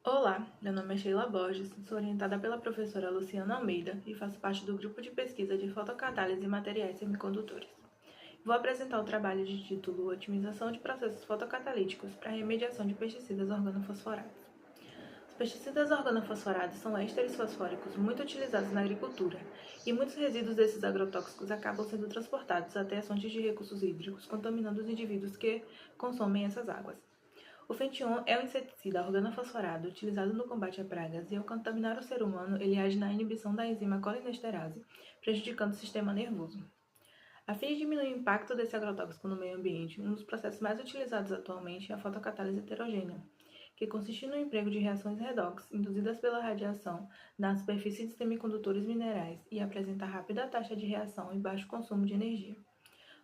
Olá, meu nome é Sheila Borges, sou orientada pela professora Luciana Almeida e faço parte do grupo de pesquisa de fotocatálise e materiais semicondutores. Vou apresentar o trabalho de título Otimização de processos fotocatalíticos para remediação de pesticidas organofosforados. Os pesticidas organofosforados são ésteres fosfóricos muito utilizados na agricultura e muitos resíduos desses agrotóxicos acabam sendo transportados até as fontes de recursos hídricos, contaminando os indivíduos que consomem essas águas. O fention é um inseticida organofosforado utilizado no combate a pragas e, ao contaminar o ser humano, ele age na inibição da enzima colinesterase, prejudicando o sistema nervoso. A fim de diminuir o impacto desse agrotóxico no meio ambiente, um dos processos mais utilizados atualmente é a fotocatálise heterogênea, que consiste no emprego de reações redox induzidas pela radiação na superfície de semicondutores minerais e apresenta rápida taxa de reação e baixo consumo de energia.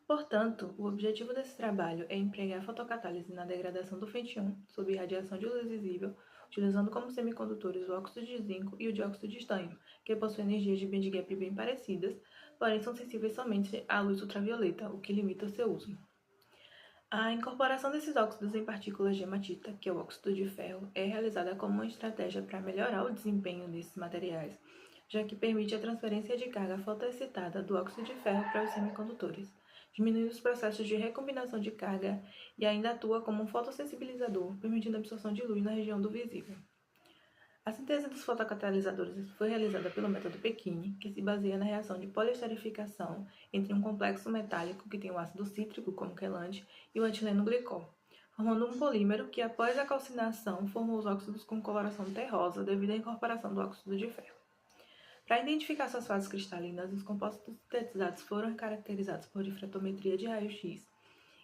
Portanto, o objetivo desse trabalho é empregar a fotocatálise na degradação do fention sob radiação de luz visível, utilizando como semicondutores o óxido de zinco e o dióxido de estanho, que possuem energias de band gap bem parecidas, porém são sensíveis somente à luz ultravioleta, o que limita o seu uso. A incorporação desses óxidos em partículas de hematita, que é o óxido de ferro, é realizada como uma estratégia para melhorar o desempenho desses materiais, já que permite a transferência de carga fotoexcitada do óxido de ferro para os semicondutores, diminuindo os processos de recombinação de carga e ainda atua como um fotossensibilizador, permitindo a absorção de luz na região do visível. A síntese dos fotocatalisadores foi realizada pelo método Pechini, que se baseia na reação de poliesterificação entre um complexo metálico que tem o ácido cítrico como quelante e o etileno glicol, formando um polímero que, após a calcinação, formou os óxidos com coloração terrosa devido à incorporação do óxido de ferro. Para identificar suas fases cristalinas, os compostos sintetizados foram caracterizados por difratometria de raio-x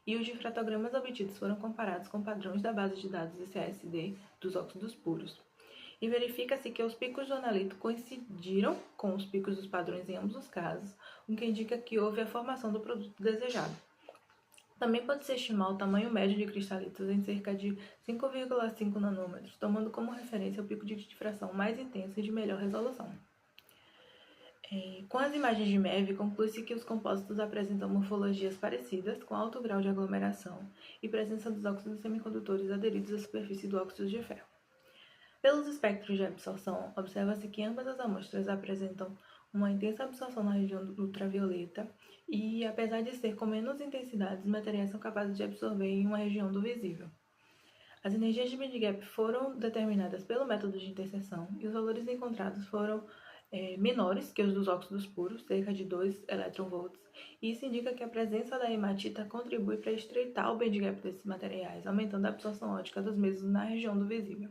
e os difratogramas obtidos foram comparados com padrões da base de dados ICSD dos óxidos puros. E verifica-se que os picos do analito coincidiram com os picos dos padrões em ambos os casos, o que indica que houve a formação do produto desejado. Também pode-se estimar o tamanho médio de cristalitos em cerca de 5,5 nanômetros, tomando como referência o pico de difração mais intenso e de melhor resolução. Com as imagens de MEV, conclui-se que os compósitos apresentam morfologias parecidas, com alto grau de aglomeração e presença dos óxidos semicondutores aderidos à superfície do óxido de ferro. Pelos espectros de absorção, observa-se que ambas as amostras apresentam uma intensa absorção na região ultravioleta e, apesar de ser com menos intensidade, os materiais são capazes de absorver em uma região do visível. As energias de band gap foram determinadas pelo método de interseção e os valores encontrados foram menores que os dos óxidos puros, cerca de 2 eletronvolts, e isso indica que a presença da hematita contribui para estreitar o band gap desses materiais, aumentando a absorção óptica dos mesmos na região do visível.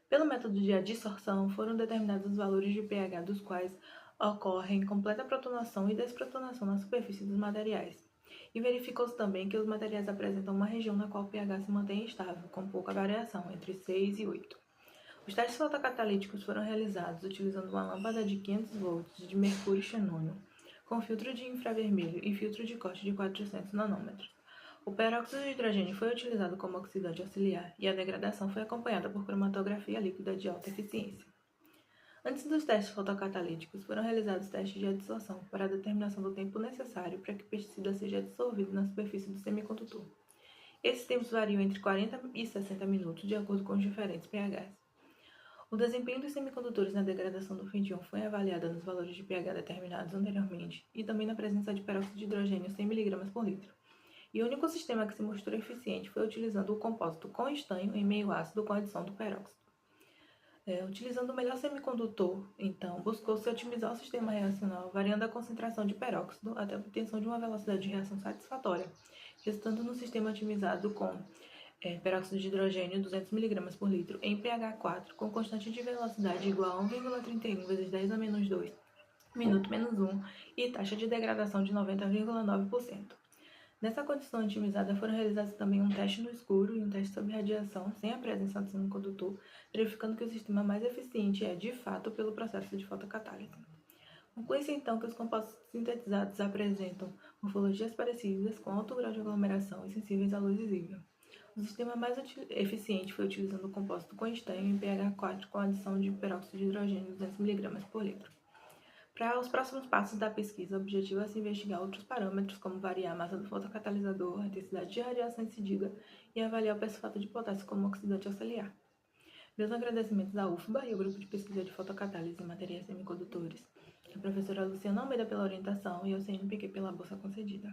Pelo método de adsorção, foram determinados os valores de pH dos quais ocorrem completa protonação e desprotonação na superfície dos materiais. E verificou-se também que os materiais apresentam uma região na qual o pH se mantém estável, com pouca variação, entre 6 e 8. Os testes fotocatalíticos foram realizados utilizando uma lâmpada de 500 volts de mercúrio xenônio, com filtro de infravermelho e filtro de corte de 400 nanômetros. O peróxido de hidrogênio foi utilizado como oxidante auxiliar e a degradação foi acompanhada por cromatografia líquida de alta eficiência. Antes dos testes fotocatalíticos, foram realizados testes de adsorção para a determinação do tempo necessário para que o pesticida seja dissolvido na superfície do semicondutor. Esses tempos variam entre 40 e 60 minutos, de acordo com os diferentes pHs. O desempenho dos semicondutores na degradação do fention foi avaliado nos valores de pH determinados anteriormente e também na presença de peróxido de hidrogênio 100 mg por litro. E o único sistema que se mostrou eficiente foi utilizando o compósito com estanho em meio ácido com adição do peróxido. Utilizando o melhor semicondutor, então, buscou-se otimizar o sistema reacional, variando a concentração de peróxido até a obtenção de uma velocidade de reação satisfatória, resultando no sistema otimizado com peróxido de hidrogênio 200 mg por litro em pH 4, com constante de velocidade igual a 1,31 vezes 10 a menos 2, minuto menos 1, e taxa de degradação de 90,9%. Nessa condição otimizada, foram realizados também um teste no escuro e um teste sob radiação, sem a presença do semicondutor, verificando que o sistema mais eficiente é, de fato, pelo processo de fotocatálise. Conclui-se, então, que os compostos sintetizados apresentam morfologias parecidas, com alto grau de aglomeração e sensíveis à luz visível. O sistema mais eficiente foi utilizando o compósito com estanho em pH 4 com adição de peróxido de hidrogênio 200 mg por litro. Para os próximos passos da pesquisa, o objetivo é se investigar outros parâmetros, como variar a massa do fotocatalisador, a intensidade de radiação incidida e avaliar o persulfato de potássio como oxidante auxiliar. Meus agradecimentos à UFBA e ao Grupo de Pesquisa de Fotocatálise e Materiais Semicondutores, à professora Luciana Almeida pela orientação e ao CNPq pela bolsa concedida.